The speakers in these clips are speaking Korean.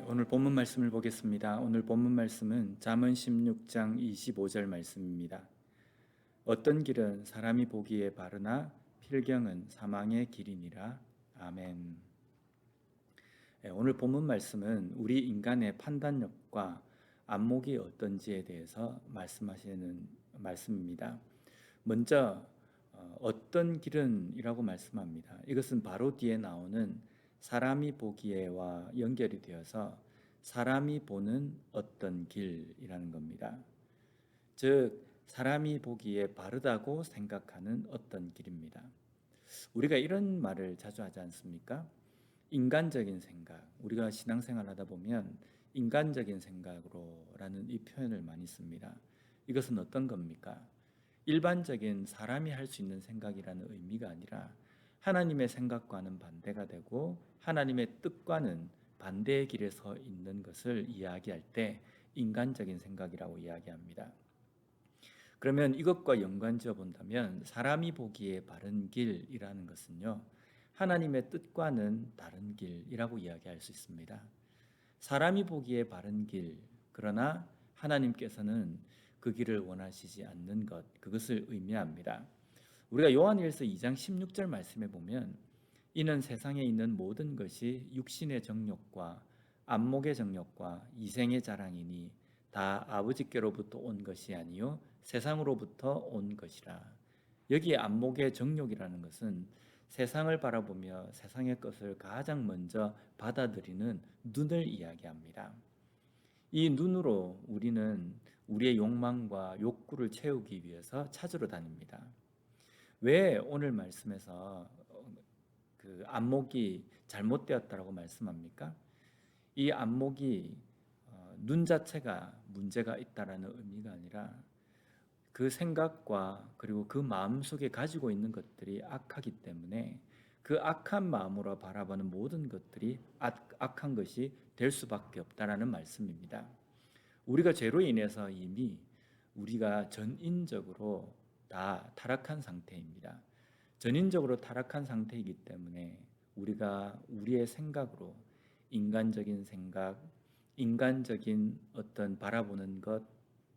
오늘 본문 말씀을 보겠습니다. 오늘 본문 말씀은 잠언 16장 25절 말씀입니다. 어떤 길은 사람이 보기에 바르나 필경은 사망의 길이니라. 아멘. 오늘 본문 말씀은 우리 인간의 판단력과 안목이 어떤지에 대해서 말씀하시는 말씀입니다. 먼저 어떤 길은 이라고 말씀합니다. 이것은 바로 뒤에 나오는 사람이 보기에와 연결이 되어서 사람이 보는 어떤 길이라는 겁니다. 즉 사람이 보기에 바르다고 생각하는 어떤 길입니다. 우리가 이런 말을 자주 하지 않습니까? 인간적인 생각. 우리가 신앙생활 하다 보면 인간적인 생각으로라는 이 표현을 많이 씁니다. 이것은 어떤 겁니까? 일반적인 사람이 할 수 있는 생각이라는 의미가 아니라 하나님의 생각과는 반대가 되고 하나님의 뜻과는 반대의 길에 서 있는 것을 이야기할 때 인간적인 생각이라고 이야기합니다. 그러면 이것과 연관지어 본다면 사람이 보기에 바른 길이라는 것은요, 하나님의 뜻과는 다른 길이라고 이야기할 수 있습니다. 사람이 보기에 바른 길, 그러나 하나님께서는 그 길을 원하시지 않는 것, 그것을 의미합니다. 우리가 요한일서 2장 16절 말씀에 보면 이는 세상에 있는 모든 것이 육신의 정욕과 안목의 정욕과 이생의 자랑이니 다 아버지께로부터 온 것이 아니요 세상으로부터 온 것이라. 여기 안목의 정욕이라는 것은 세상을 바라보며 세상의 것을 가장 먼저 받아들이는 눈을 이야기합니다. 이 눈으로 우리는 우리의 욕망과 욕구를 채우기 위해서 찾으러 다닙니다. 왜 오늘 말씀에서 그 안목이 잘못되었다라고 말씀합니까? 이 안목이 눈 자체가 문제가 있다라는 의미가 아니라 그 생각과 그리고 그 마음 속에 가지고 있는 것들이 악하기 때문에 그 악한 마음으로 바라보는 모든 것들이 악한 것이 될 수밖에 없다라는 말씀입니다. 우리가 죄로 인해서 이미 우리가 전인적으로 다 타락한 상태입니다. 전인적으로 타락한 상태이기 때문에 우리가 우리의 생각으로 인간적인 생각, 인간적인 어떤 바라보는 것,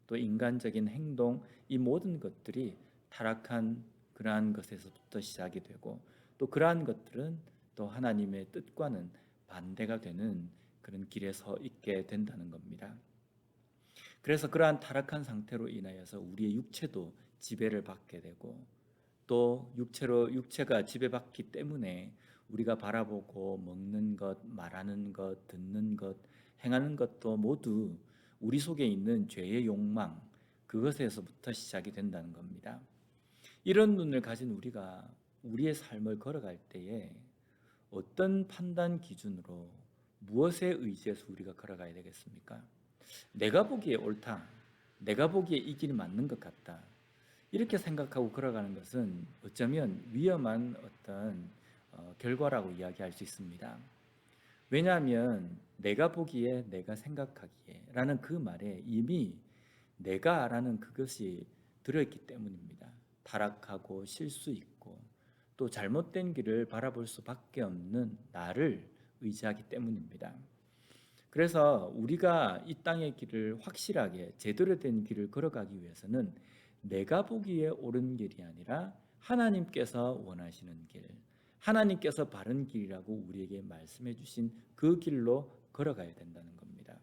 또 인간적인 행동, 이 모든 것들이 타락한 그러한 것에서부터 시작이 되고 또 그러한 것들은 또 하나님의 뜻과는 반대가 되는 그런 길에 서 있게 된다는 겁니다. 그래서 그러한 타락한 상태로 인하여서 우리의 육체도 지배를 받게 되고 또 육체가 지배받기 때문에 우리가 바라보고 먹는 것, 말하는 것, 듣는 것, 행하는 것도 모두 우리 속에 있는 죄의 욕망, 그것에서부터 시작이 된다는 겁니다. 이런 눈을 가진 우리가 우리의 삶을 걸어갈 때에 어떤 판단 기준으로 무엇에 의지해서 우리가 걸어가야 되겠습니까? 내가 보기에 옳다. 내가 보기에 이 길이 맞는 것 같다. 이렇게 생각하고 걸어가는 것은 어쩌면 위험한 어떤 결과라고 이야기할 수 있습니다. 왜냐하면 내가 보기에 내가 생각하기에 라는 그 말에 이미 내가라는 그것이 들어있기 때문입니다. 타락하고 실수 있고 또 잘못된 길을 바라볼 수밖에 없는 나를 의지하기 때문입니다. 그래서 우리가 이 땅의 길을 확실하게 제대로 된 길을 걸어가기 위해서는 내가 보기에 옳은 길이 아니라 하나님께서 원하시는 길, 하나님께서 바른 길이라고 우리에게 말씀해 주신 그 길로 걸어가야 된다는 겁니다.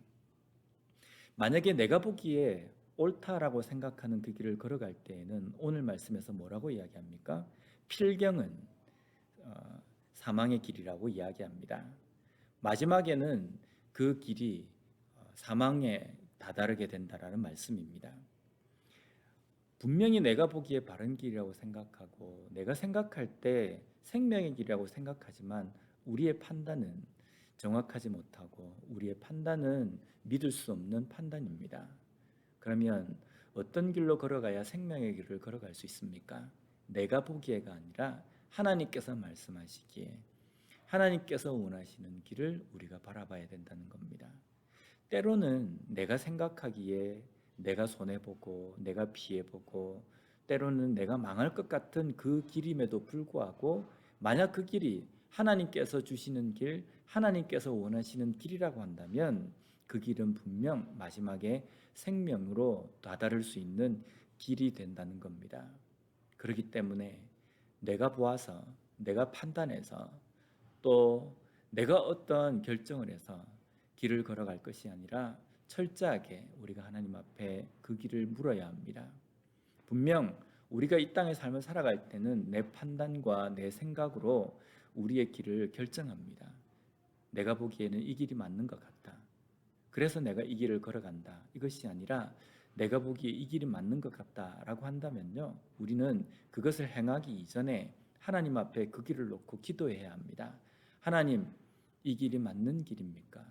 만약에 내가 보기에 옳다라고 생각하는 그 길을 걸어갈 때에는 오늘 말씀에서 뭐라고 이야기합니까? 필경은 사망의 길이라고 이야기합니다. 마지막에는 그 길이 사망에 다다르게 된다라는 말씀입니다. 분명히 내가 보기에 바른 길이라고 생각하고 내가 생각할 때 생명의 길이라고 생각하지만 우리의 판단은 정확하지 못하고 우리의 판단은 믿을 수 없는 판단입니다. 그러면 어떤 길로 걸어가야 생명의 길을 걸어갈 수 있습니까? 내가 보기에가 아니라 하나님께서 말씀하시기에 하나님께서 원하시는 길을 우리가 바라봐야 된다는 겁니다. 때로는 내가 생각하기에 내가 손해보고 내가 피해보고 때로는 내가 망할 것 같은 그 길임에도 불구하고 만약 그 길이 하나님께서 주시는 길, 하나님께서 원하시는 길이라고 한다면 그 길은 분명 마지막에 생명으로 다다를 수 있는 길이 된다는 겁니다. 그렇기 때문에 내가 보아서, 내가 판단해서, 또 내가 어떤 결정을 해서 길을 걸어갈 것이 아니라 철저하게 우리가 하나님 앞에 그 길을 물어야 합니다. 분명 우리가 이 땅의 삶을 살아갈 때는 내 판단과 내 생각으로 우리의 길을 결정합니다. 내가 보기에는 이 길이 맞는 것 같다. 그래서 내가 이 길을 걸어간다. 이것이 아니라 내가 보기에 이 길이 맞는 것 같다라고 한다면요, 우리는 그것을 행하기 이전에 하나님 앞에 그 길을 놓고 기도해야 합니다. 하나님, 이 길이 맞는 길입니까?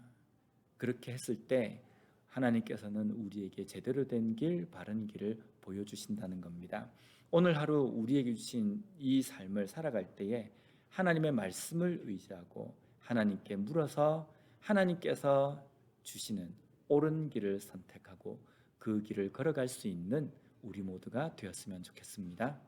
그렇게 했을 때 하나님께서는 우리에게 제대로 된 길, 바른 길을 보여주신다는 겁니다. 오늘 하루 우리에게 주신 이 삶을 살아갈 때에 하나님의 말씀을 의지하고 하나님께 물어서 하나님께서 주시는 옳은 길을 선택하고 그 길을 걸어갈 수 있는 우리 모두가 되었으면 좋겠습니다.